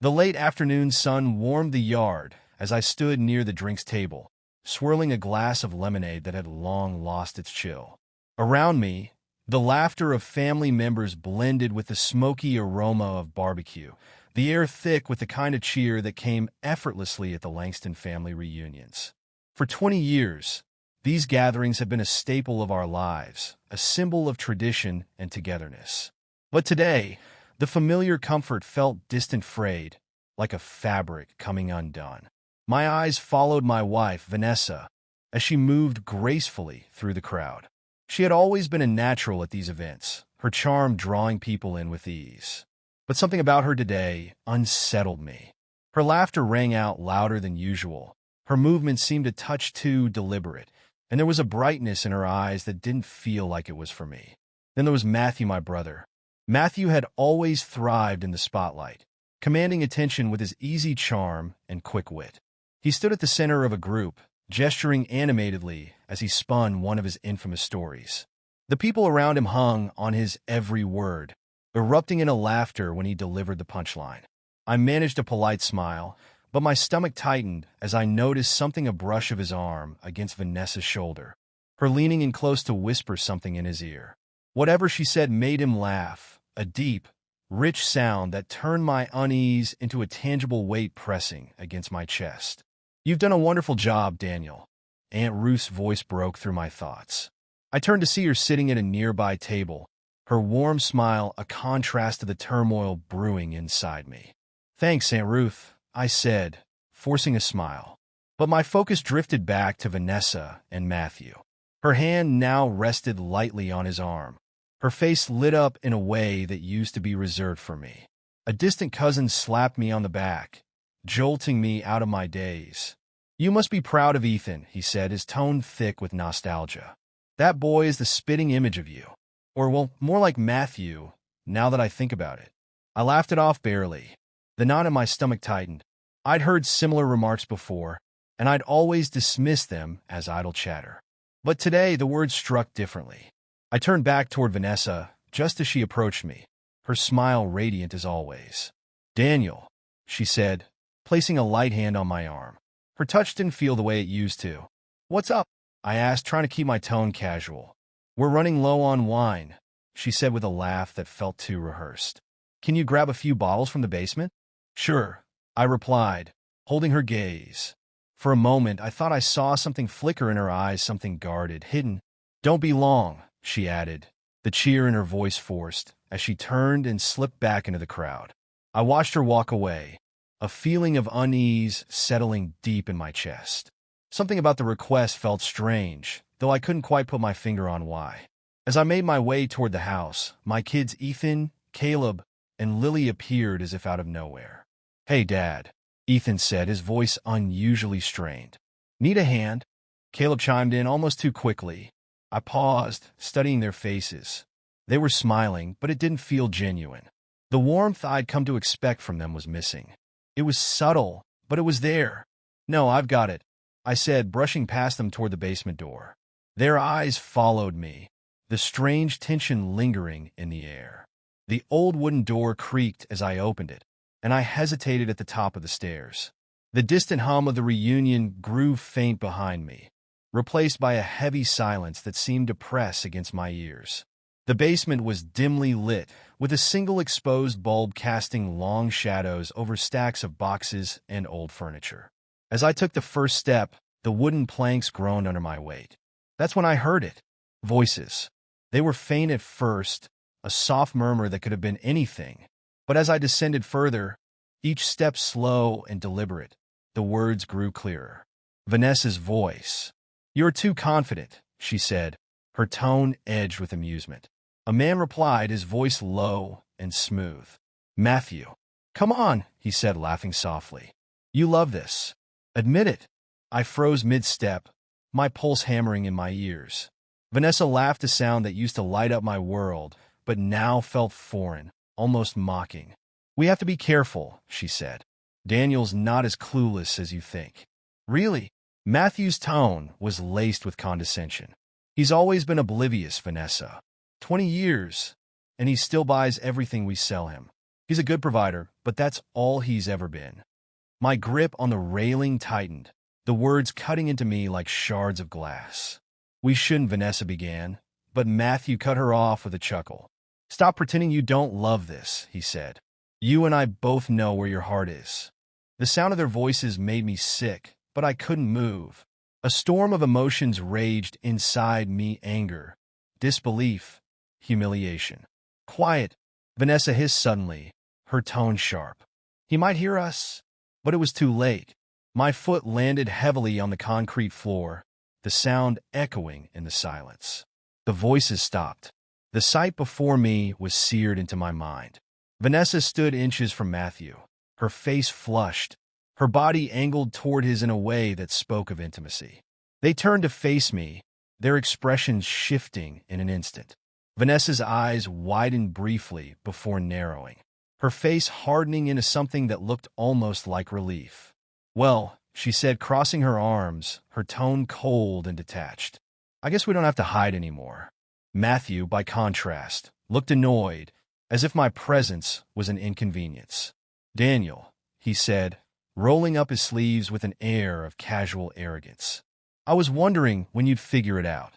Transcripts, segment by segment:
The late afternoon sun warmed the yard as I stood near the drinks table, swirling a glass of lemonade that had long lost its chill. Around me, the laughter of family members blended with the smoky aroma of barbecue, the air thick with the kind of cheer that came effortlessly at the Langston family reunions. For 20 years, these gatherings have been a staple of our lives, a symbol of tradition and togetherness. But today, the familiar comfort felt distant, frayed, like a fabric coming undone. My eyes followed my wife, Vanessa, as she moved gracefully through the crowd. She had always been a natural at these events, her charm drawing people in with ease. But something about her today unsettled me. Her laughter rang out louder than usual. Her movements seemed a touch too deliberate, and there was a brightness in her eyes that didn't feel like it was for me. Then there was Matthew, my brother. Matthew had always thrived in the spotlight, commanding attention with his easy charm and quick wit. He stood at the center of a group, gesturing animatedly as he spun one of his infamous stories. The people around him hung on his every word, erupting into laughter when he delivered the punchline. I managed a polite smile, but my stomach tightened as I noticed something, a brush of his arm against Vanessa's shoulder, her leaning in close to whisper something in his ear. Whatever she said made him laugh, a deep, rich sound that turned my unease into a tangible weight pressing against my chest. "You've done a wonderful job, Daniel." Aunt Ruth's voice broke through my thoughts. I turned to see her sitting at a nearby table, her warm smile a contrast to the turmoil brewing inside me. "Thanks, Aunt Ruth," I said, forcing a smile. But my focus drifted back to Vanessa and Matthew. Her hand now rested lightly on his arm. Her face lit up in a way that used to be reserved for me. A distant cousin slapped me on the back, jolting me out of my daze. "You must be proud of Ethan," he said, his tone thick with nostalgia. "That boy is the spitting image of you. Or, well, more like Matthew, now that I think about it." I laughed it off barely. The knot in my stomach tightened. I'd heard similar remarks before, and I'd always dismissed them as idle chatter. But today, the words struck differently. I turned back toward Vanessa just as she approached me, her smile radiant as always. "Daniel," she said, placing a light hand on my arm. Her touch didn't feel the way it used to. "What's up?" I asked, trying to keep my tone casual. "We're running low on wine," she said with a laugh that felt too rehearsed. "Can you grab a few bottles from the basement?" "Sure," I replied, holding her gaze. For a moment, I thought I saw something flicker in her eyes, something guarded, hidden. "Don't be long," she added, the cheer in her voice forced, as she turned and slipped back into the crowd. I watched her walk away, a feeling of unease settling deep in my chest. Something about the request felt strange, though I couldn't quite put my finger on why. As I made my way toward the house, my kids Ethan, Caleb, and Lily appeared as if out of nowhere. "Hey, Dad," Ethan said, his voice unusually strained. "Need a hand?" Caleb chimed in almost too quickly. I paused, studying their faces. They were smiling, but it didn't feel genuine. The warmth I'd come to expect from them was missing. It was subtle, but it was there. "No, I've got it," I said, brushing past them toward the basement door. Their eyes followed me, the strange tension lingering in the air. The old wooden door creaked as I opened it, and I hesitated at the top of the stairs. The distant hum of the reunion grew faint behind me, replaced by a heavy silence that seemed to press against my ears. The basement was dimly lit, with a single exposed bulb casting long shadows over stacks of boxes and old furniture. As I took the first step, the wooden planks groaned under my weight. That's when I heard it. Voices. They were faint at first, a soft murmur that could have been anything. But as I descended further, each step slow and deliberate, the words grew clearer. Vanessa's voice. "You're too confident," she said, her tone edged with amusement. A man replied, his voice low and smooth. "Matthew." "Come on," he said, laughing softly. "You love this. Admit it." I froze mid-step, my pulse hammering in my ears. Vanessa laughed, a sound that used to light up my world, but now felt foreign, almost mocking. "We have to be careful," she said. "Daniel's not as clueless as you think." "Really?" Matthew's tone was laced with condescension. "He's always been oblivious, Vanessa. 20 years, and he still buys everything we sell him." He's a good provider, but that's all he's ever been. My grip on the railing tightened, the words cutting into me like shards of glass. We shouldn't, Vanessa began, but Matthew cut her off with a chuckle. Stop pretending you don't love this, he said. You and I both know where your heart is. The sound of their voices made me sick, but I couldn't move. A storm of emotions raged inside me: anger, disbelief, humiliation. Quiet, Vanessa hissed suddenly, her tone sharp. He might hear us. But it was too late. My foot landed heavily on the concrete floor, the sound echoing in the silence. The voices stopped. The sight before me was seared into my mind. Vanessa stood inches from Matthew, her face flushed, her body angled toward his in a way that spoke of intimacy. They turned to face me, their expressions shifting in an instant. Vanessa's eyes widened briefly before narrowing, her face hardening into something that looked almost like relief. Well, she said, crossing her arms, her tone cold and detached. I guess we don't have to hide anymore. Matthew, by contrast, looked annoyed, as if my presence was an inconvenience. Daniel, he said, rolling up his sleeves with an air of casual arrogance. I was wondering when you'd figure it out.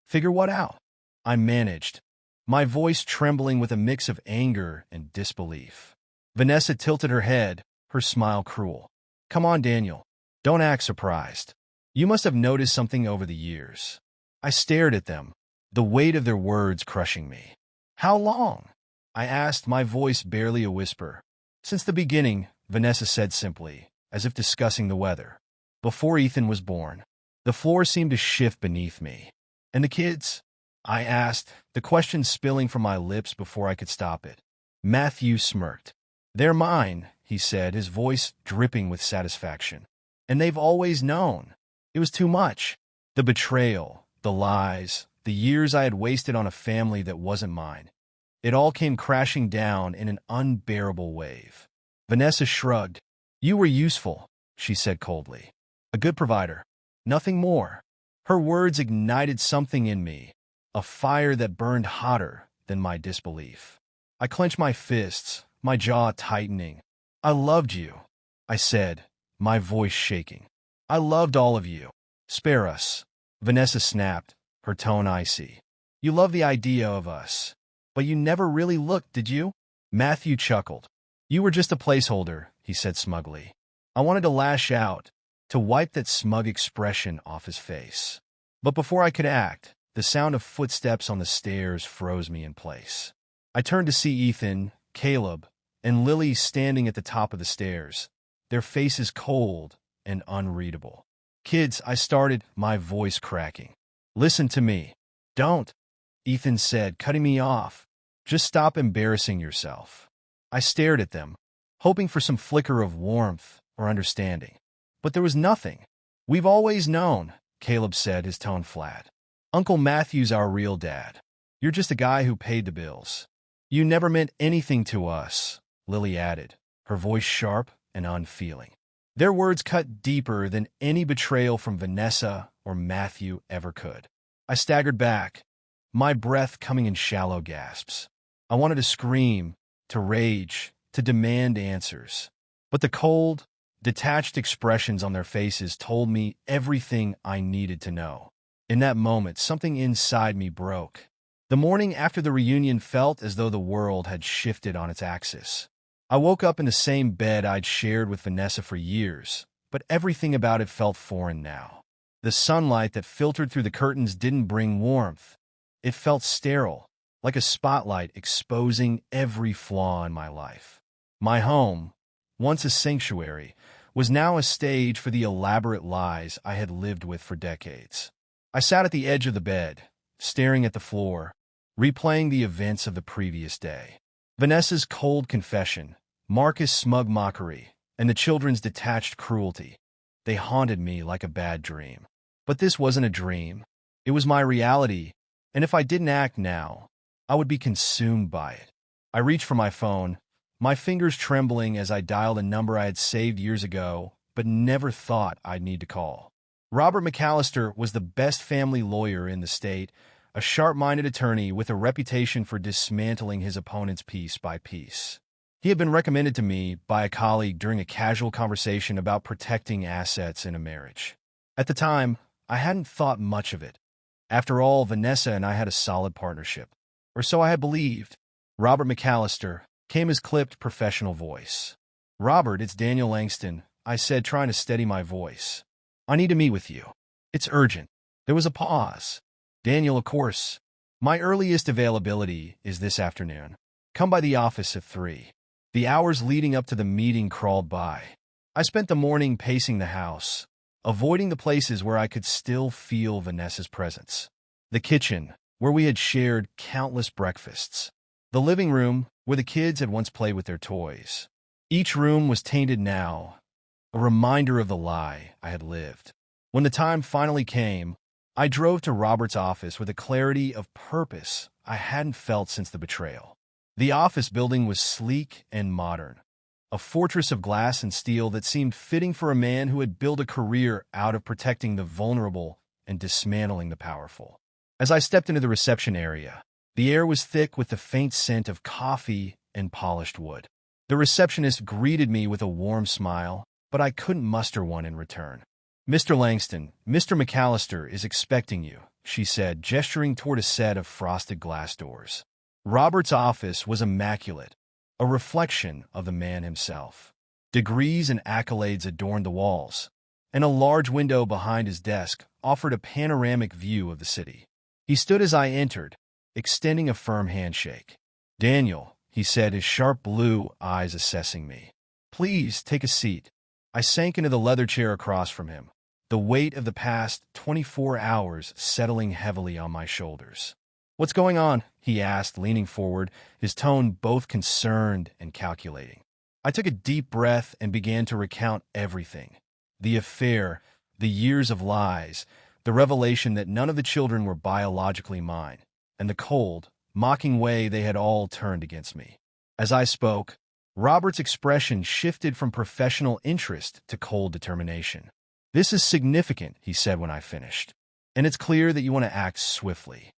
Figure what out? I managed, my voice trembling with a mix of anger and disbelief. Vanessa tilted her head, her smile cruel. Come on, Daniel. Don't act surprised. You must have noticed something over the years. I stared at them, the weight of their words crushing me. How long? I asked, my voice barely a whisper. Since the beginning, Vanessa said simply, as if discussing the weather. Before Ethan was born. The floor seemed to shift beneath me. And the kids? I asked, the question spilling from my lips before I could stop it. Matthew smirked. They're mine, he said, his voice dripping with satisfaction. And they've always known. It was too much. The betrayal, the lies, the years I had wasted on a family that wasn't mine. It all came crashing down in an unbearable wave. Vanessa shrugged. You were useful, she said coldly. A good provider. Nothing more. Her words ignited something in me, a fire that burned hotter than my disbelief. I clenched my fists, my jaw tightening. I loved you, I said, my voice shaking. I loved all of you. Spare us. Vanessa snapped, her tone icy. You love the idea of us. But you never really looked, did you? Matthew chuckled. You were just a placeholder, he said smugly. I wanted to lash out, to wipe that smug expression off his face. But before I could act, the sound of footsteps on the stairs froze me in place. I turned to see Ethan, Caleb, and Lily standing at the top of the stairs, their faces cold and unreadable. Kids, I started, my voice cracking. Listen to me. Don't, Ethan said, cutting me off. Just stop embarrassing yourself. I stared at them, hoping for some flicker of warmth or understanding. But there was nothing. We've always known, Caleb said, his tone flat. Uncle Matthew's our real dad. You're just a guy who paid the bills. You never meant anything to us, Lily added, her voice sharp and unfeeling. Their words cut deeper than any betrayal from Vanessa or Matthew ever could. I staggered back, my breath coming in shallow gasps. I wanted to scream, to rage, to demand answers. But the cold, detached expressions on their faces told me everything I needed to know. In that moment, something inside me broke. The morning after the reunion felt as though the world had shifted on its axis. I woke up in the same bed I'd shared with Vanessa for years, but everything about it felt foreign now. The sunlight that filtered through the curtains didn't bring warmth. It felt sterile, like a spotlight exposing every flaw in my life. My home, once a sanctuary, was now a stage for the elaborate lies I had lived with for decades. I sat at the edge of the bed, staring at the floor, replaying the events of the previous day. Vanessa's cold confession, Marcus' smug mockery, and the children's detached cruelty. They haunted me like a bad dream. But this wasn't a dream. It was my reality, and if I didn't act now, I would be consumed by it. I reached for my phone, my fingers trembling as I dialed a number I had saved years ago, but never thought I'd need to call. Robert McAllister was the best family lawyer in the state, a sharp-minded attorney with a reputation for dismantling his opponents piece by piece. He had been recommended to me by a colleague during a casual conversation about protecting assets in a marriage. At the time, I hadn't thought much of it. After all, Vanessa and I had a solid partnership. Or so I had believed. Robert McAllister came his clipped professional voice. "Robert, it's Daniel Langston," I said, trying to steady my voice. "I need to meet with you. It's urgent." There was a pause. "Daniel, of course. My earliest availability is this afternoon. Come by the office at 3. The hours leading up to the meeting crawled by. I spent the morning pacing the house, avoiding the places where I could still feel Vanessa's presence. The kitchen, where we had shared countless breakfasts. The living room, where the kids had once played with their toys. Each room was tainted now, a reminder of the lie I had lived. When the time finally came, I drove to Robert's office with a clarity of purpose I hadn't felt since the betrayal. The office building was sleek and modern, a fortress of glass and steel that seemed fitting for a man who had built a career out of protecting the vulnerable and dismantling the powerful. As I stepped into the reception area, the air was thick with the faint scent of coffee and polished wood. The receptionist greeted me with a warm smile, but I couldn't muster one in return. "Mr. Langston, Mr. McAllister is expecting you," she said, gesturing toward a set of frosted glass doors. Robert's office was immaculate, a reflection of the man himself. Degrees and accolades adorned the walls, and a large window behind his desk offered a panoramic view of the city. He stood as I entered, extending a firm handshake. "Daniel," he said, his sharp blue eyes assessing me. "Please take a seat." I sank into the leather chair across from him, the weight of the past 24 hours settling heavily on my shoulders. "What's going on?" he asked, leaning forward, his tone both concerned and calculating. I took a deep breath and began to recount everything. The affair, the years of lies, the revelation that none of the children were biologically mine, and the cold, mocking way they had all turned against me. As I spoke, Robert's expression shifted from professional interest to cold determination. "This is significant," he said when I finished, "and it's clear that you want to act swiftly."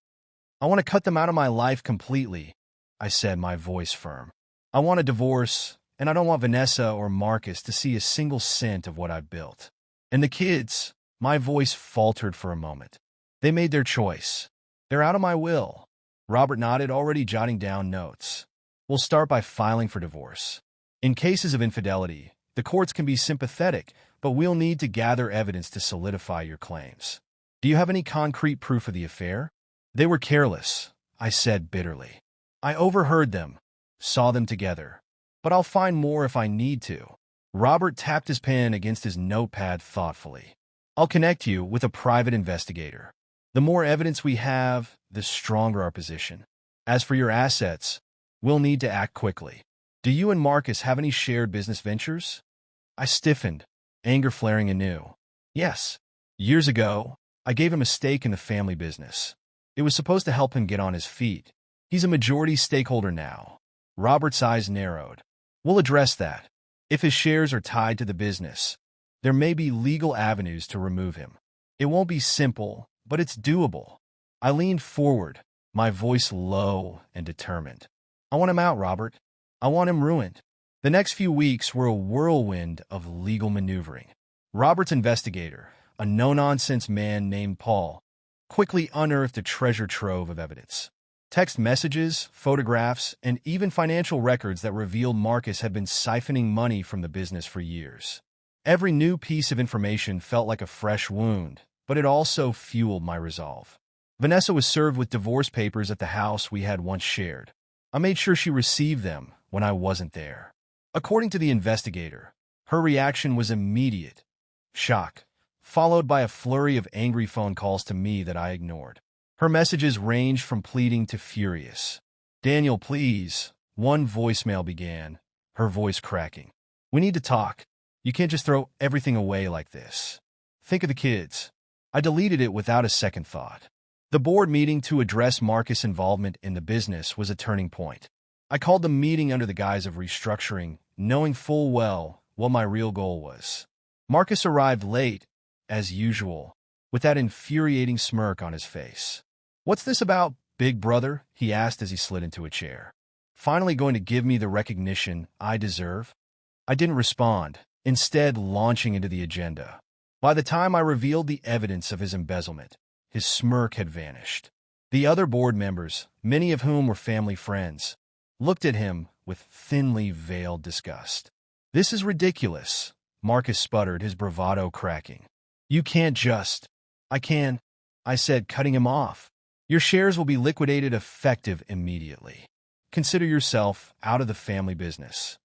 "I want to cut them out of my life completely," I said, my voice firm. "I want a divorce, and I don't want Vanessa or Marcus to see a single cent of what I've built. And the kids," my voice faltered for a moment. "They made their choice. They're out of my will." Robert nodded, already jotting down notes. "We'll start by filing for divorce. In cases of infidelity, the courts can be sympathetic, but we'll need to gather evidence to solidify your claims. Do you have any concrete proof of the affair?" "They were careless," I said bitterly. "I overheard them, saw them together. But I'll find more if I need to." Robert tapped his pen against his notepad thoughtfully. "I'll connect you with a private investigator. The more evidence we have, the stronger our position. As for your assets, we'll need to act quickly. Do you and Marcus have any shared business ventures?" I stiffened, anger flaring anew. "Yes. Years ago, I gave him a stake in the family business. It was supposed to help him get on his feet. He's a majority stakeholder now." Robert's eyes narrowed. "We'll address that. If his shares are tied to the business, there may be legal avenues to remove him. It won't be simple, but it's doable." I leaned forward, my voice low and determined. "I want him out, Robert. I want him ruined." The next few weeks were a whirlwind of legal maneuvering. Robert's investigator, a no-nonsense man named Paul, quickly unearthed a treasure trove of evidence. Text messages, photographs, and even financial records that revealed Marcus had been siphoning money from the business for years. Every new piece of information felt like a fresh wound, but it also fueled my resolve. Vanessa was served with divorce papers at the house we had once shared. I made sure she received them when I wasn't there. According to the investigator, her reaction was immediate: shock, followed by a flurry of angry phone calls to me that I ignored. Her messages ranged from pleading to furious. "Daniel, please," one voicemail began, her voice cracking. "We need to talk. You can't just throw everything away like this. Think of the kids." I deleted it without a second thought. The board meeting to address Marcus' involvement in the business was a turning point. I called the meeting under the guise of restructuring, knowing full well what my real goal was. Marcus arrived late, as usual, with that infuriating smirk on his face. "What's this about, big brother?" he asked as he slid into a chair. finally going to give me the recognition I deserve? I didn't respond, instead launching into the agenda. By the time I revealed the evidence of his embezzlement, his smirk had vanished. The other board members, many of whom were family friends, looked at him with thinly veiled disgust. "This is ridiculous," Marcus sputtered, his bravado cracking. "You can't just—" "I can," I said, cutting him off. "Your shares will be liquidated effective immediately. Consider yourself out of the family business."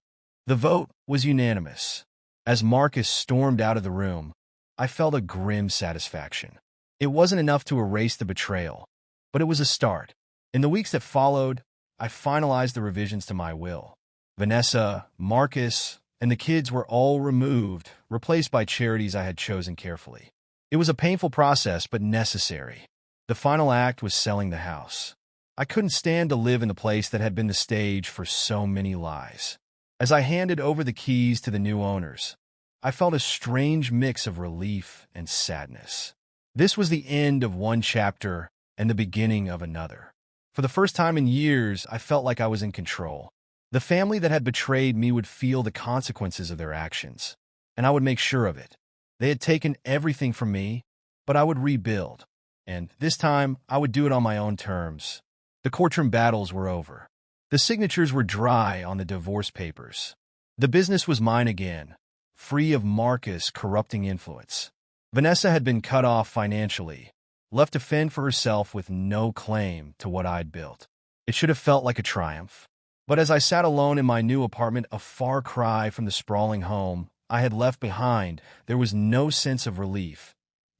The vote was unanimous. As Marcus stormed out of the room, I felt a grim satisfaction. It wasn't enough to erase the betrayal, but it was a start. In the weeks that followed, I finalized the revisions to my will. Vanessa, Marcus, and the kids were all removed, replaced by charities I had chosen carefully. It was a painful process, but necessary. The final act was selling the house. I couldn't stand to live in the place that had been the stage for so many lies. As I handed over the keys to the new owners, I felt a strange mix of relief and sadness. This was the end of one chapter and the beginning of another. For the first time in years, I felt like I was in control. The family that had betrayed me would feel the consequences of their actions, and I would make sure of it. They had taken everything from me, but I would rebuild, and this time I would do it on my own terms. The courtroom battles were over. The signatures were dry on the divorce papers. The business was mine again, free of Marcus' corrupting influence. Vanessa had been cut off financially, left to fend for herself with no claim to what I'd built. It should have felt like a triumph. But as I sat alone in my new apartment, a far cry from the sprawling home I had left behind, there was no sense of relief,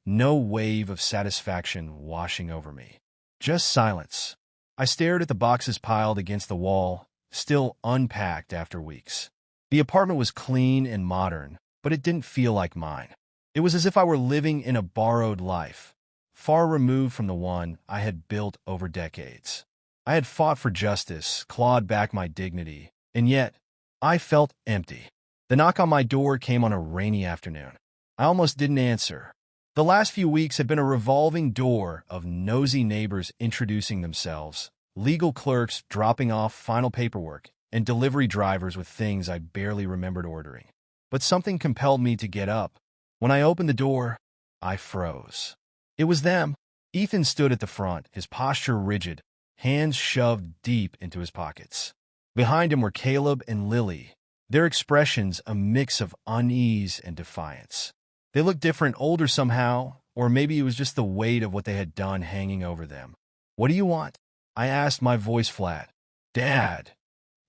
no wave of satisfaction washing over me. Just silence. I stared at the boxes piled against the wall, still unpacked after weeks. The apartment was clean and modern, but it didn't feel like mine. It was as if I were living in a borrowed life, far removed from the one I had built over decades. I had fought for justice, clawed back my dignity, and yet I felt empty. The knock on my door came on a rainy afternoon. I almost didn't answer. The last few weeks had been a revolving door of nosy neighbors introducing themselves, legal clerks dropping off final paperwork, and delivery drivers with things I barely remembered ordering. But something compelled me to get up. When I opened the door, I froze. It was them. Ethan stood at the front, his posture rigid, hands shoved deep into his pockets. Behind him were Caleb and Lily, their expressions a mix of unease and defiance. They looked different, older somehow, or maybe it was just the weight of what they had done hanging over them. "What do you want?" I asked, my voice flat. "Dad,"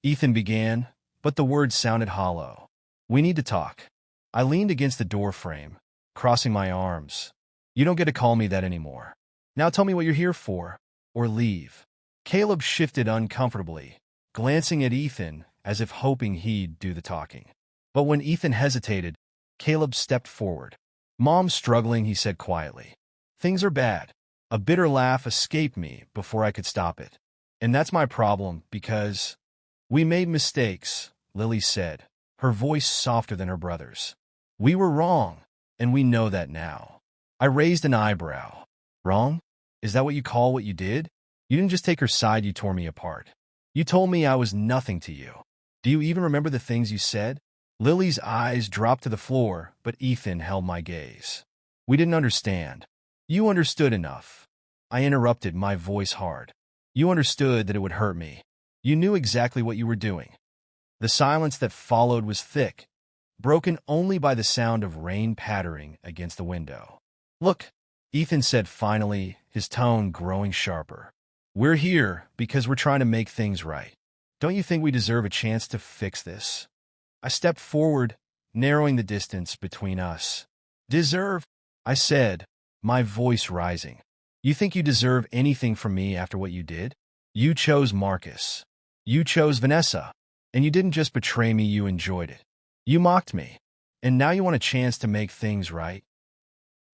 Ethan began, but the words sounded hollow. "We need to talk." I leaned against the door frame, crossing my arms. "You don't get to call me that anymore. Now tell me what you're here for, or leave." Caleb shifted uncomfortably, glancing at Ethan as if hoping he'd do the talking. But when Ethan hesitated, Caleb stepped forward. "Mom's struggling," he said quietly. "Things are bad." A bitter laugh escaped me before I could stop it. "And that's my problem, because—" "We made mistakes," Lily said, her voice softer than her brother's. "We were wrong, and we know that now." I raised an eyebrow. "Wrong? Is that what you call what you did? You didn't just take her side, you tore me apart. You told me I was nothing to you. Do you even remember the things you said?" Lily's eyes dropped to the floor, but Ethan held my gaze. "We didn't understand." "You understood enough." I interrupted, my voice hard. "You understood that it would hurt me. You knew exactly what you were doing." The silence that followed was thick, broken only by the sound of rain pattering against the window. "Look," Ethan said finally, his tone growing sharper. "We're here because we're trying to make things right. Don't you think we deserve a chance to fix this?" I stepped forward, narrowing the distance between us. "Deserve?" I said, my voice rising. "You think you deserve anything from me after what you did? You chose Marcus. You chose Vanessa. And you didn't just betray me, you enjoyed it. You mocked me. And now you want a chance to make things right?"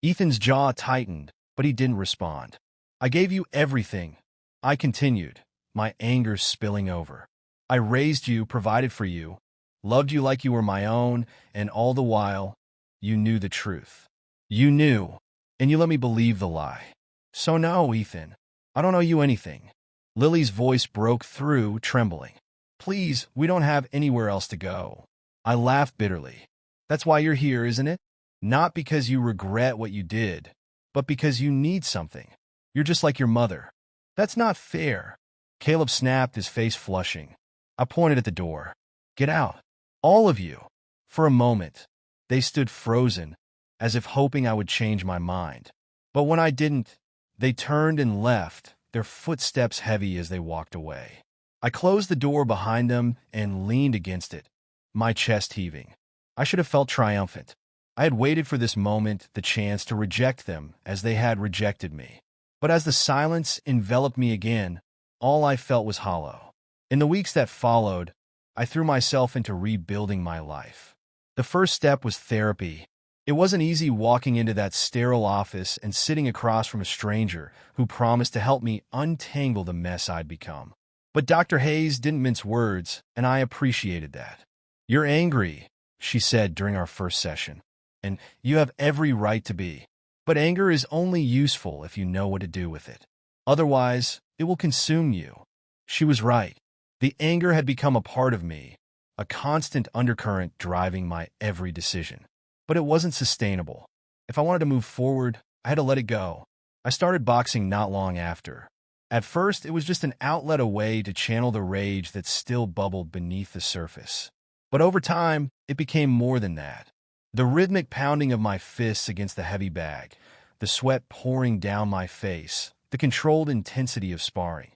Ethan's jaw tightened, but he didn't respond. "I gave you everything," I continued, my anger spilling over. "I raised you, provided for you, loved you like you were my own, and all the while, you knew the truth. You knew, and you let me believe the lie. So no, Ethan, I don't owe you anything." Lily's voice broke through, trembling. Please, we don't have anywhere else to go. I laughed bitterly. That's why you're here, isn't it? Not because you regret what you did, but because you need something. You're just like your mother. That's not fair. Caleb snapped, his face flushing. I pointed at the door. Get out. All of you. For a moment, they stood frozen, as if hoping I would change my mind. But when I didn't, they turned and left, their footsteps heavy as they walked away. I closed the door behind them and leaned against it, my chest heaving. I should have felt triumphant. I had waited for this moment, the chance to reject them as they had rejected me. But as the silence enveloped me again, all I felt was hollow. In the weeks that followed, I threw myself into rebuilding my life. The first step was therapy. It wasn't easy walking into that sterile office and sitting across from a stranger who promised to help me untangle the mess I'd become. But Dr. Hayes didn't mince words, and I appreciated that. You're angry, she said during our first session, and you have every right to be. But anger is only useful if you know what to do with it. Otherwise, it will consume you. She was right. The anger had become a part of me, a constant undercurrent driving my every decision. But it wasn't sustainable. If I wanted to move forward, I had to let it go. I started boxing not long after. At first, it was just an outlet, a way to channel the rage that still bubbled beneath the surface. But over time, it became more than that. The rhythmic pounding of my fists against the heavy bag, the sweat pouring down my face, the controlled intensity of sparring.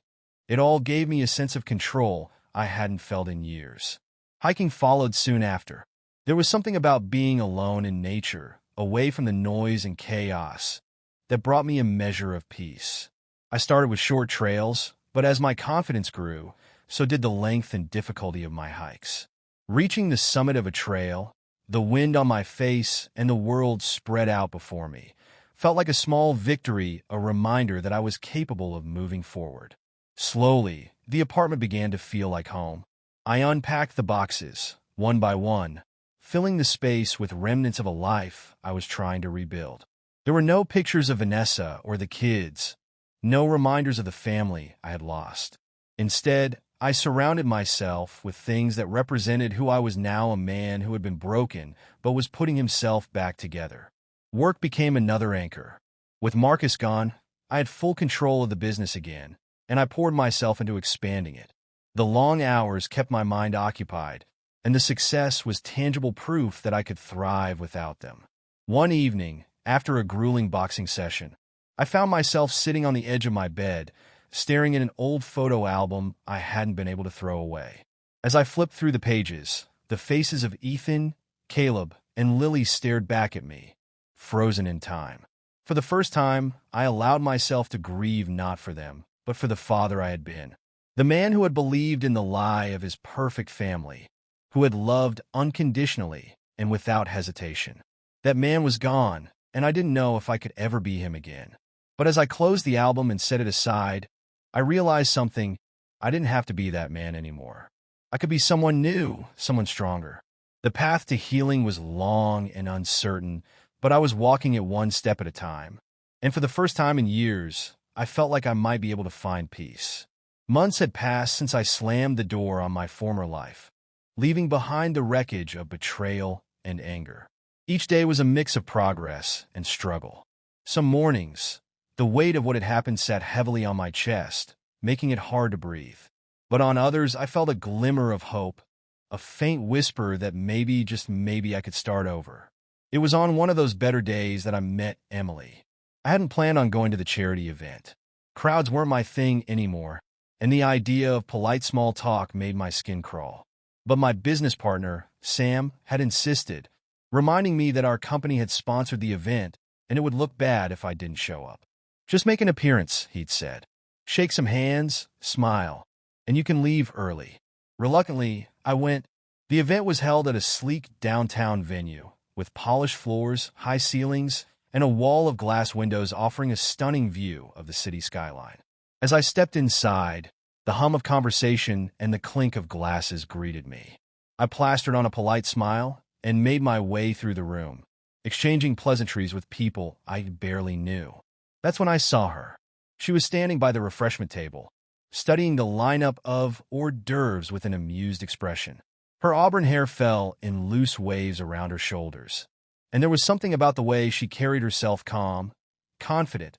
It all gave me a sense of control I hadn't felt in years. Hiking followed soon after. There was something about being alone in nature, away from the noise and chaos, that brought me a measure of peace. I started with short trails, but as my confidence grew, so did the length and difficulty of my hikes. Reaching the summit of a trail, the wind on my face and the world spread out before me, felt like a small victory, a reminder that I was capable of moving forward. Slowly, the apartment began to feel like home. I unpacked the boxes, one by one, filling the space with remnants of a life I was trying to rebuild. There were no pictures of Vanessa or the kids, no reminders of the family I had lost. Instead, I surrounded myself with things that represented who I was now, a man who had been broken but was putting himself back together. Work became another anchor. With Marcus gone, I had full control of the business again, and I poured myself into expanding it. The long hours kept my mind occupied, and the success was tangible proof that I could thrive without them. One evening, after a grueling boxing session, I found myself sitting on the edge of my bed, staring at an old photo album I hadn't been able to throw away. As I flipped through the pages, the faces of Ethan, Caleb, and Lily stared back at me, frozen in time. For the first time, I allowed myself to grieve not for them, but for the father I had been. The man who had believed in the lie of his perfect family, who had loved unconditionally and without hesitation. That man was gone, and I didn't know if I could ever be him again. But as I closed the album and set it aside, I realized something. I didn't have to be that man anymore. I could be someone new, someone stronger. The path to healing was long and uncertain, but I was walking it one step at a time. And for the first time in years, I felt like I might be able to find peace. Months had passed since I slammed the door on my former life, leaving behind the wreckage of betrayal and anger. Each day was a mix of progress and struggle. Some mornings, the weight of what had happened sat heavily on my chest, making it hard to breathe. But on others, I felt a glimmer of hope, a faint whisper that maybe, just maybe, I could start over. It was on one of those better days that I met Emily. I hadn't planned on going to the charity event. Crowds weren't my thing anymore, and the idea of polite small talk made my skin crawl. But my business partner, Sam, had insisted, reminding me that our company had sponsored the event and it would look bad if I didn't show up. Just make an appearance, he'd said. Shake some hands, smile, and you can leave early. Reluctantly, I went. The event was held at a sleek downtown venue, with polished floors, high ceilings, and a wall of glass windows offering a stunning view of the city skyline. As I stepped inside, the hum of conversation and the clink of glasses greeted me. I plastered on a polite smile and made my way through the room, exchanging pleasantries with people I barely knew. That's when I saw her. She was standing by the refreshment table, studying the lineup of hors d'oeuvres with an amused expression. Her auburn hair fell in loose waves around her shoulders, and there was something about the way she carried herself calm, confident,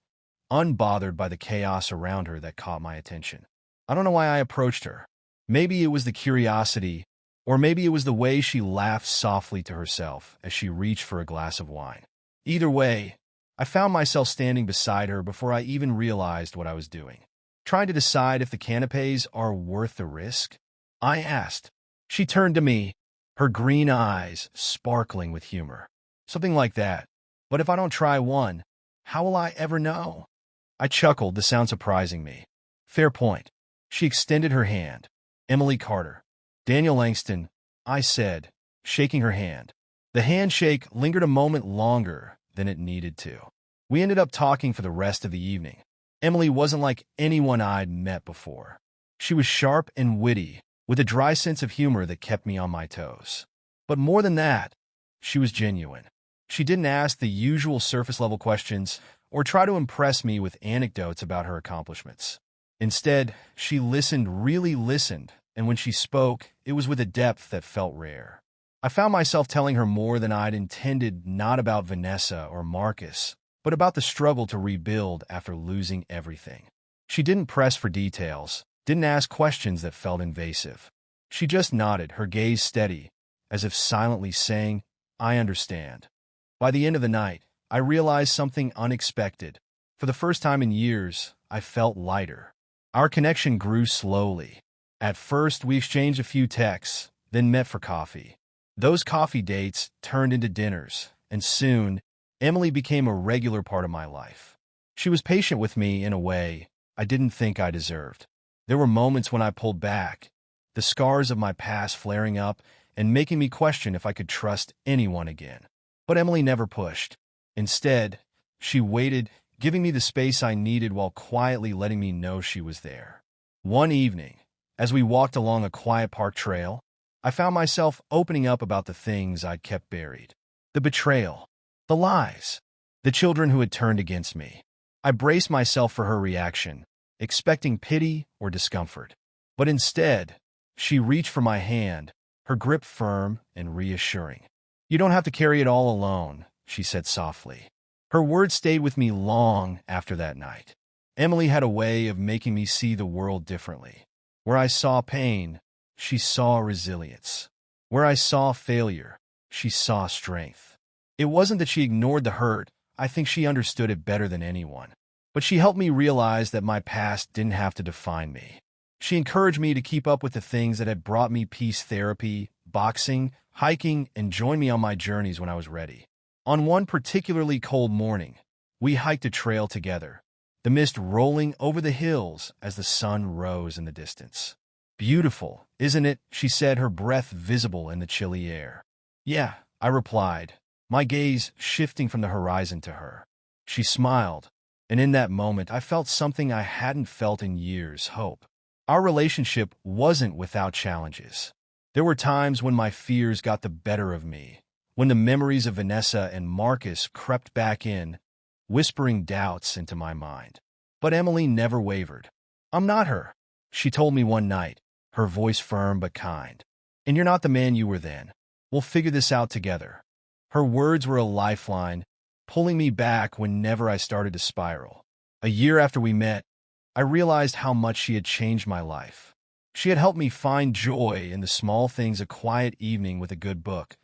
unbothered by the chaos around her that caught my attention. I don't know why I approached her. Maybe it was the curiosity, or maybe it was the way she laughed softly to herself as she reached for a glass of wine. Either way, I found myself standing beside her before I even realized what I was doing. Trying to decide if the canapés are worth the risk? I asked. She turned to me, her green eyes sparkling with humor. Something like that. But if I don't try one, how will I ever know? I chuckled to sound surprising me. Fair point. She extended her hand. Emily Carter. Daniel Langston, I said, shaking her hand. The handshake lingered a moment longer than it needed to. We ended up talking for the rest of the evening. Emily wasn't like anyone I'd met before. She was sharp and witty, with a dry sense of humor that kept me on my toes. But more than that, she was genuine. She didn't ask the usual surface-level questions or try to impress me with anecdotes about her accomplishments. Instead, she really listened, and when she spoke, it was with a depth that felt rare. I found myself telling her more than I'd intended, not about Vanessa or Marcus, but about the struggle to rebuild after losing everything. She didn't press for details, didn't ask questions that felt invasive. She just nodded, her gaze steady, as if silently saying, I understand. By the end of the night, I realized something unexpected. For the first time in years, I felt lighter. Our connection grew slowly. At first, we exchanged a few texts, then met for coffee. Those coffee dates turned into dinners, and soon, Emily became a regular part of my life. She was patient with me in a way I didn't think I deserved. There were moments when I pulled back, the scars of my past flaring up and making me question if I could trust anyone again. But Emily never pushed. Instead, she waited, giving me the space I needed while quietly letting me know she was there. One evening, as we walked along a quiet park trail, I found myself opening up about the things I'd kept buried. The betrayal, the lies, the children who had turned against me. I braced myself for her reaction, expecting pity or discomfort. But instead, she reached for my hand, her grip firm and reassuring. You don't have to carry it all alone, she said softly. Her words stayed with me long after that night. Emily had a way of making me see the world differently. Where I saw pain, she saw resilience. Where I saw failure, she saw strength. It wasn't that she ignored the hurt. I think she understood it better than anyone. But she helped me realize that my past didn't have to define me. She encouraged me to keep up with the things that had brought me peace: therapy, boxing, hiking, and joined me on my journeys when I was ready. On one particularly cold morning, we hiked a trail together, the mist rolling over the hills as the sun rose in the distance. Beautiful, isn't it? She said, her breath visible in the chilly air. Yeah, I replied, my gaze shifting from the horizon to her. She smiled, and in that moment I felt something I hadn't felt in years: hope. Our relationship wasn't without challenges. There were times when my fears got the better of me, when the memories of Vanessa and Marcus crept back in, whispering doubts into my mind. But Emily never wavered. I'm not her, she told me one night, her voice firm but kind. And you're not the man you were then. We'll figure this out together. Her words were a lifeline, pulling me back whenever I started to spiral. A year after we met, I realized how much she had changed my life. She had helped me find joy in the small things: a quiet evening with a good book,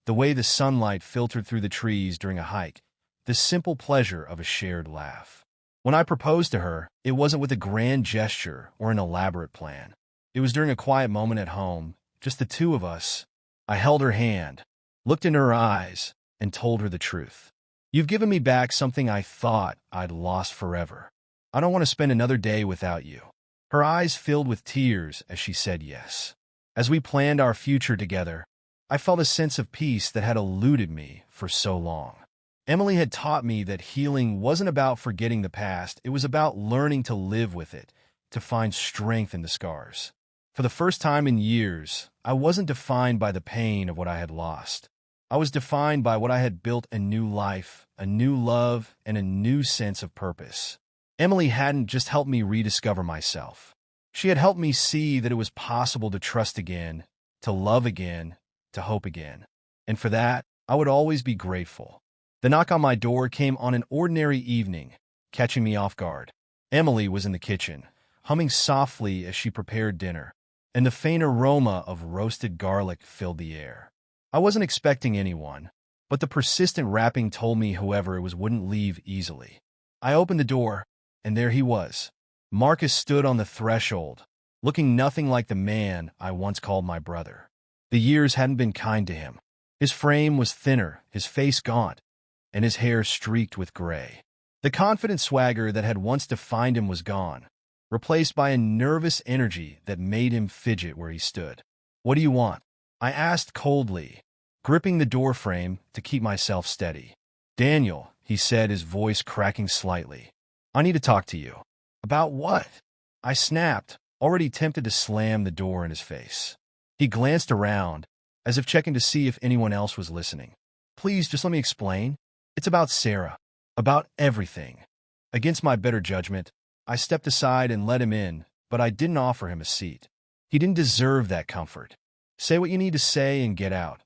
the way the sunlight filtered through the trees during a hike, the simple pleasure of a shared laugh. When I proposed to her, it wasn't with a grand gesture or an elaborate plan. It was during a quiet moment at home, just the two of us. I held her hand, looked in her eyes, and told her the truth. You've given me back something I thought I'd lost forever. I don't want to spend another day without you. Her eyes filled with tears as she said yes. As we planned our future together, I felt a sense of peace that had eluded me for so long. Emily had taught me that healing wasn't about forgetting the past. It was about learning to live with it, to find strength in the scars. For the first time in years, I wasn't defined by the pain of what I had lost. I was defined by what I had built: a new life, a new love, and a new sense of purpose. Emily hadn't just helped me rediscover myself. She had helped me see that it was possible to trust again, to love again, to hope again. And for that, I would always be grateful. The knock on my door came on an ordinary evening, catching me off guard. Emily was in the kitchen, humming softly as she prepared dinner, and the faint aroma of roasted garlic filled the air. I wasn't expecting anyone, but the persistent rapping told me whoever it was wouldn't leave easily. I opened the door, and there he was. Marcus stood on the threshold, looking nothing like the man I once called my brother. The years hadn't been kind to him. His frame was thinner, his face gaunt, and his hair streaked with gray. The confident swagger that had once defined him was gone, replaced by a nervous energy that made him fidget where he stood. "What do you want?" I asked coldly, gripping the doorframe to keep myself steady. "Daniel," he said, his voice cracking slightly. "I need to talk to you." "About what?" I snapped, already tempted to slam the door in his face. He glanced around, as if checking to see if anyone else was listening. "Please, just let me explain. It's about Sarah. About everything." Against my better judgment, I stepped aside and let him in, but I didn't offer him a seat. He didn't deserve that comfort. "Say what you need to say and get out,"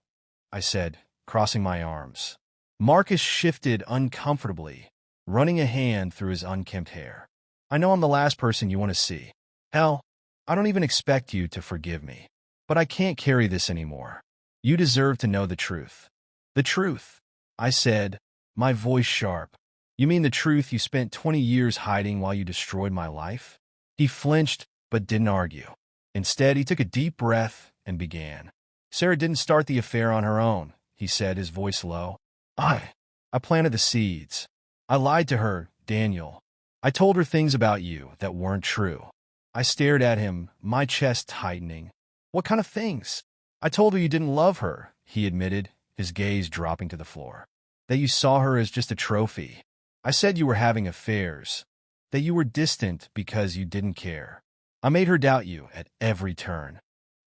I said, crossing my arms. Marcus shifted uncomfortably, running a hand through his unkempt hair. "I know I'm the last person you want to see. Hell, I don't even expect you to forgive me. But I can't carry this anymore. You deserve to know the truth." "The truth," I said, my voice sharp. "You mean the truth you spent 20 years hiding while you destroyed my life?" He flinched, but didn't argue. Instead, he took a deep breath and began. "Sarah didn't start the affair on her own," he said, his voice low. I planted the seeds. I lied to her, Daniel. I told her things about you that weren't true." I stared at him, my chest tightening. "What kind of things?" "I told her you didn't love her," he admitted, his gaze dropping to the floor. "That you saw her as just a trophy. I said you were having affairs. That you were distant because you didn't care. I made her doubt you at every turn."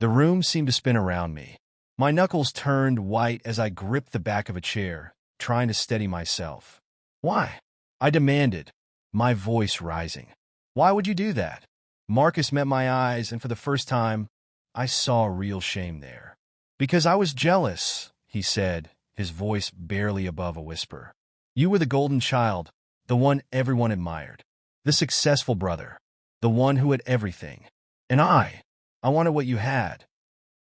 The room seemed to spin around me. My knuckles turned white as I gripped the back of a chair, trying to steady myself. "Why?" I demanded, my voice rising. "Why would you do that?" Marcus met my eyes, and for the first time, I saw real shame there. "Because I was jealous," he said, his voice barely above a whisper. "You were the golden child, the one everyone admired, the successful brother, the one who had everything. And I wanted what you had."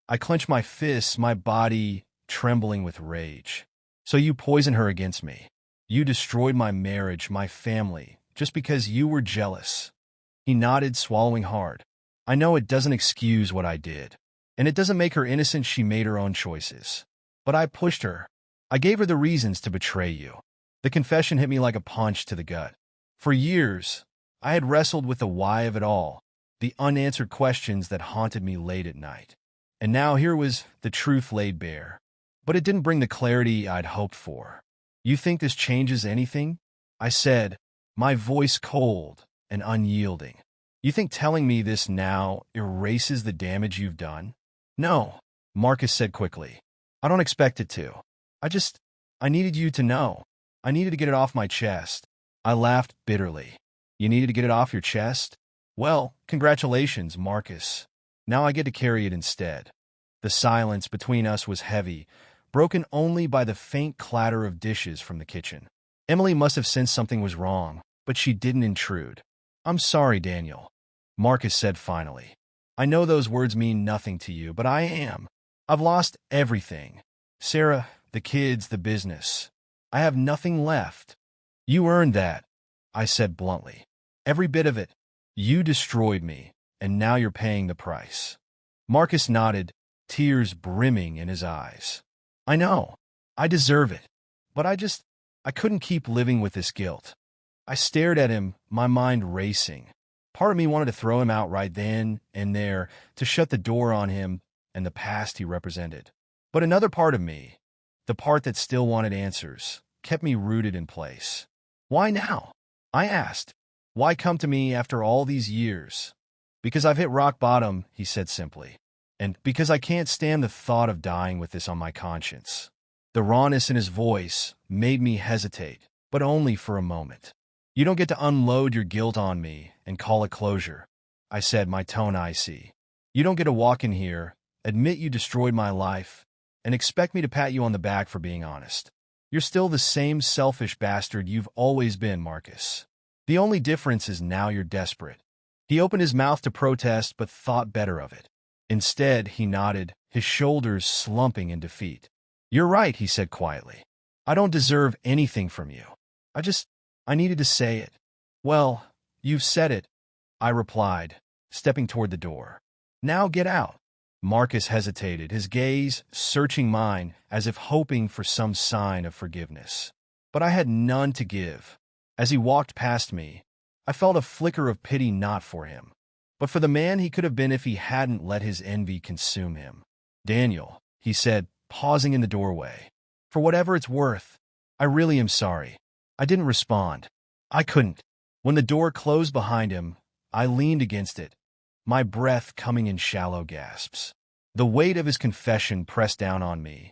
I clenched my fists, my body trembling with rage. "So you poisoned her against me. You destroyed my marriage, my family, just because you were jealous." He nodded, swallowing hard. "I know it doesn't excuse what I did, and it doesn't make her innocent. She made her own choices. But I pushed her. I gave her the reasons to betray you." The confession hit me like a punch to the gut. For years, I had wrestled with the why of it all, the unanswered questions that haunted me late at night. And now here was the truth laid bare. But it didn't bring the clarity I'd hoped for. "You think this changes anything?" I said, my voice cold and unyielding. "You think telling me this now erases the damage you've done?" "No," Marcus said quickly. "I don't expect it to. I needed you to know. I needed to get it off my chest." I laughed bitterly. "You needed to get it off your chest? Well, congratulations, Marcus. Now I get to carry it instead." The silence between us was heavy, broken only by the faint clatter of dishes from the kitchen. Emily must have sensed something was wrong, but she didn't intrude. "I'm sorry, Daniel," Marcus said finally. "I know those words mean nothing to you, but I am. I've lost everything. Sarah, the kids, the business. I have nothing left." "You earned that," I said bluntly. "Every bit of it. You destroyed me, and now you're paying the price." Marcus nodded, tears brimming in his eyes. "I know. I deserve it. But I couldn't keep living with this guilt." I stared at him, my mind racing. Part of me wanted to throw him out right then and there, to shut the door on him and the past he represented. But another part of me, the part that still wanted answers, kept me rooted in place. "Why now?" I asked. "Why come to me after all these years?" "Because I've hit rock bottom," he said simply. "And because I can't stand the thought of dying with this on my conscience." The rawness in his voice made me hesitate, but only for a moment. "You don't get to unload your guilt on me and call it closure." I said, my tone icy. You don't get to walk in here, admit you destroyed my life, and expect me to pat you on the back for being honest. You're still the same selfish bastard you've always been, Marcus. The only difference is now you're desperate. He opened his mouth to protest but thought better of it. Instead, he nodded, his shoulders slumping in defeat. You're right, he said quietly. I don't deserve anything from you. I needed to say it. Well, you've said it, I replied, stepping toward the door. Now get out. Marcus hesitated, his gaze searching mine as if hoping for some sign of forgiveness. But I had none to give. As he walked past me, I felt a flicker of pity not for him, but for the man he could have been if he hadn't let his envy consume him. Daniel, he said, pausing in the doorway. For whatever it's worth, I really am sorry. I didn't respond. I couldn't. When the door closed behind him, I leaned against it, my breath coming in shallow gasps. The weight of his confession pressed down on me,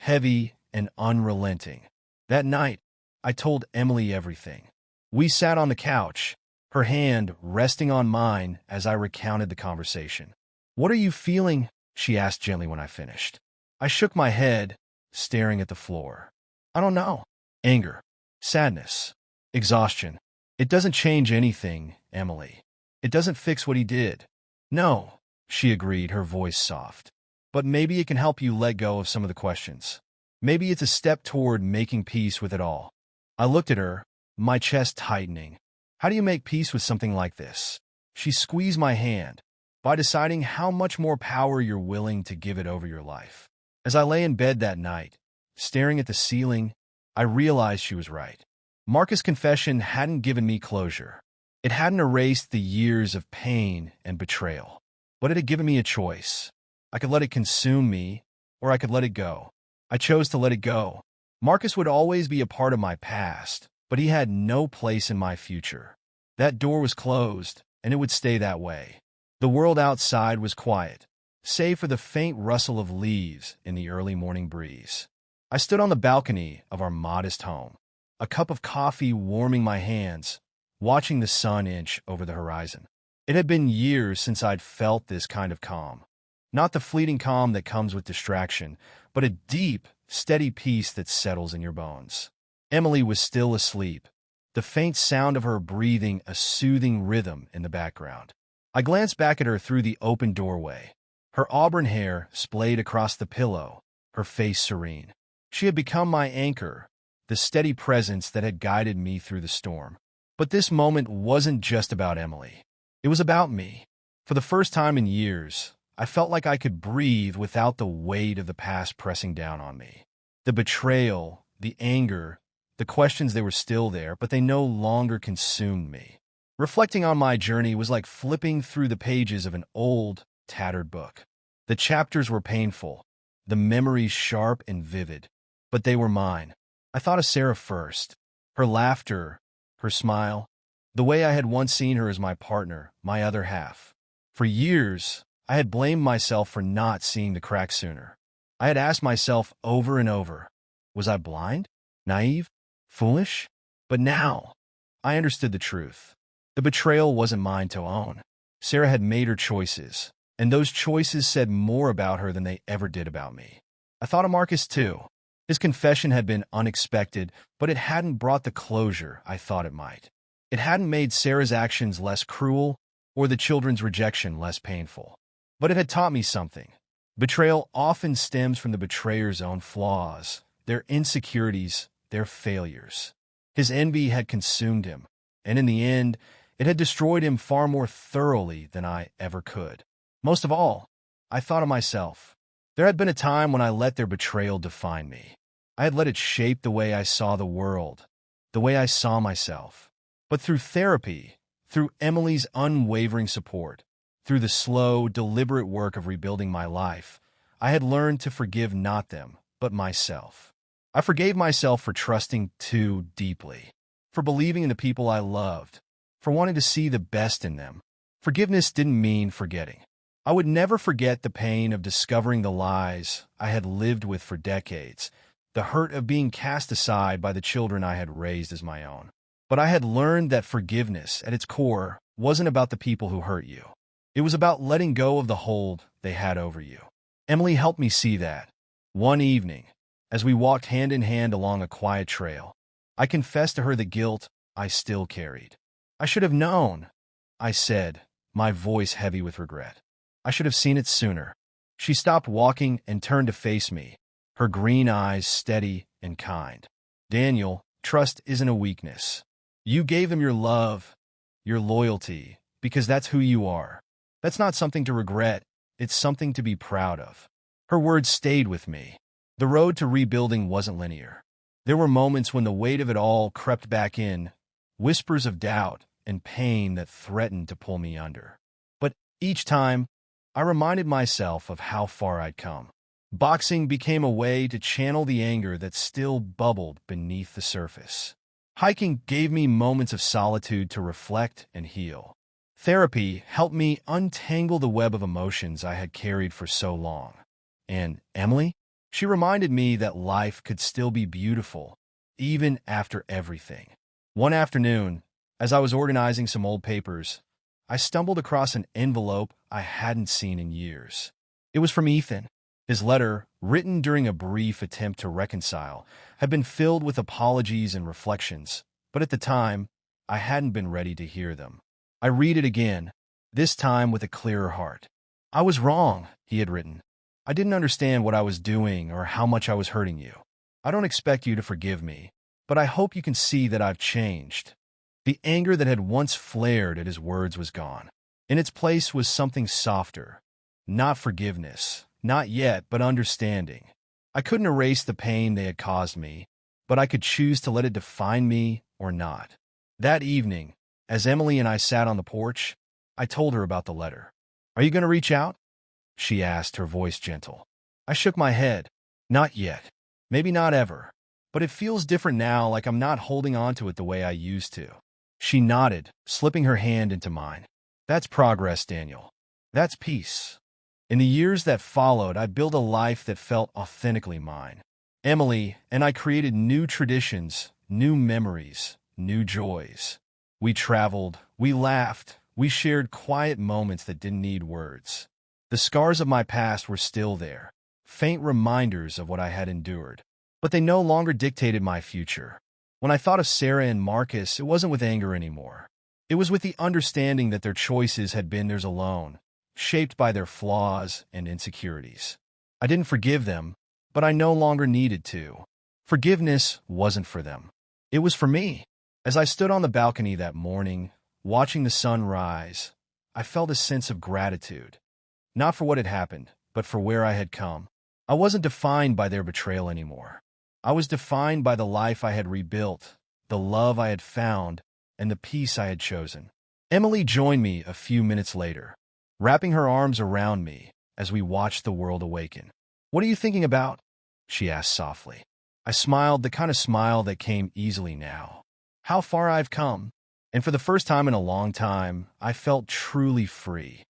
heavy and unrelenting. That night, I told Emily everything. We sat on the couch, her hand resting on mine as I recounted the conversation. What are you feeling? She asked gently when I finished. I shook my head, staring at the floor. I don't know. Anger, sadness, exhaustion. It doesn't change anything, Emily. It doesn't fix what he did. No, she agreed, her voice soft. But maybe it can help you let go of some of the questions. Maybe it's a step toward making peace with it all. I looked at her, my chest tightening. How do you make peace with something like this? She squeezed my hand. By deciding how much more power you're willing to give it over your life. As I lay in bed that night, staring at the ceiling, I realized she was right. Marcus' confession hadn't given me closure. It hadn't erased the years of pain and betrayal. But it had given me a choice. I could let it consume me, or I could let it go. I chose to let it go. Marcus would always be a part of my past, but he had no place in my future. That door was closed, and it would stay that way. The world outside was quiet, save for the faint rustle of leaves in the early morning breeze. I stood on the balcony of our modest home, a cup of coffee warming my hands, watching the sun inch over the horizon. It had been years since I'd felt this kind of calm. Not the fleeting calm that comes with distraction, but a deep, steady peace that settles in your bones. Emily was still asleep, the faint sound of her breathing a soothing rhythm in the background. I glanced back at her through the open doorway, her auburn hair splayed across the pillow, her face serene. She had become my anchor, the steady presence that had guided me through the storm. But this moment wasn't just about Emily. It was about me. For the first time in years, I felt like I could breathe without the weight of the past pressing down on me. The betrayal, the anger, the questions, they were still there, but they no longer consumed me. Reflecting on my journey was like flipping through the pages of an old, tattered book. The chapters were painful, the memories sharp and vivid, but they were mine. I thought of Sarah first, her laughter, her smile, the way I had once seen her as my partner, my other half. For years, I had blamed myself for not seeing the cracks sooner. I had asked myself over and over, was I blind, naive, foolish? But now, I understood the truth. The betrayal wasn't mine to own. Sarah had made her choices, and those choices said more about her than they ever did about me. I thought of Marcus too. His confession had been unexpected, but it hadn't brought the closure I thought it might. It hadn't made Sarah's actions less cruel or the children's rejection less painful. But it had taught me something. Betrayal often stems from the betrayer's own flaws, their insecurities, their failures. His envy had consumed him, and in the end, it had destroyed him far more thoroughly than I ever could. Most of all, I thought of myself. There had been a time when I let their betrayal define me. I had let it shape the way I saw the world, the way I saw myself. But through therapy, through Emily's unwavering support, through the slow, deliberate work of rebuilding my life, I had learned to forgive not them, but myself. I forgave myself for trusting too deeply, for believing in the people I loved, for wanting to see the best in them. Forgiveness didn't mean forgetting. I would never forget the pain of discovering the lies I had lived with for decades, the hurt of being cast aside by the children I had raised as my own. But I had learned that forgiveness, at its core, wasn't about the people who hurt you. It was about letting go of the hold they had over you. Emily helped me see that. One evening, as we walked hand in hand along a quiet trail, I confessed to her the guilt I still carried. I should have known, I said, my voice heavy with regret. I should have seen it sooner. She stopped walking and turned to face me, her green eyes steady and kind. Daniel, trust isn't a weakness. You gave him your love, your loyalty, because that's who you are. That's not something to regret, it's something to be proud of. Her words stayed with me. The road to rebuilding wasn't linear. There were moments when the weight of it all crept back in, whispers of doubt and pain that threatened to pull me under. But each time, I reminded myself of how far I'd come. Boxing became a way to channel the anger that still bubbled beneath the surface. Hiking gave me moments of solitude to reflect and heal. Therapy helped me untangle the web of emotions I had carried for so long. And Emily? She reminded me that life could still be beautiful, even after everything. One afternoon, as I was organizing some old papers, I stumbled across an envelope I hadn't seen in years. It was from Ethan. His letter, written during a brief attempt to reconcile, had been filled with apologies and reflections, but at the time, I hadn't been ready to hear them. I read it again, this time with a clearer heart. I was wrong, he had written. I didn't understand what I was doing or how much I was hurting you. I don't expect you to forgive me, but I hope you can see that I've changed. The anger that had once flared at his words was gone. In its place was something softer. Not forgiveness, not yet, but understanding. I couldn't erase the pain they had caused me, but I could choose to let it define me or not. That evening, as Emily and I sat on the porch, I told her about the letter. "Are you going to reach out?" she asked, her voice gentle. I shook my head. Not yet. Maybe not ever. But it feels different now, like I'm not holding on to it the way I used to. She nodded, slipping her hand into mine. That's progress, Daniel. That's peace. In the years that followed, I built a life that felt authentically mine. Emily and I created new traditions, new memories, new joys. We traveled, we laughed, we shared quiet moments that didn't need words. The scars of my past were still there, faint reminders of what I had endured, but they no longer dictated my future. When I thought of Sarah and Marcus, it wasn't with anger anymore. It was with the understanding that their choices had been theirs alone, shaped by their flaws and insecurities. I didn't forgive them, but I no longer needed to. Forgiveness wasn't for them. It was for me. As I stood on the balcony that morning, watching the sun rise, I felt a sense of gratitude. Not for what had happened, but for where I had come. I wasn't defined by their betrayal anymore. I was defined by the life I had rebuilt, the love I had found, and the peace I had chosen. Emily joined me a few minutes later, wrapping her arms around me as we watched the world awaken. "What are you thinking about?" she asked softly. I smiled, the kind of smile that came easily now. How far I've come. And for the first time in a long time, I felt truly free.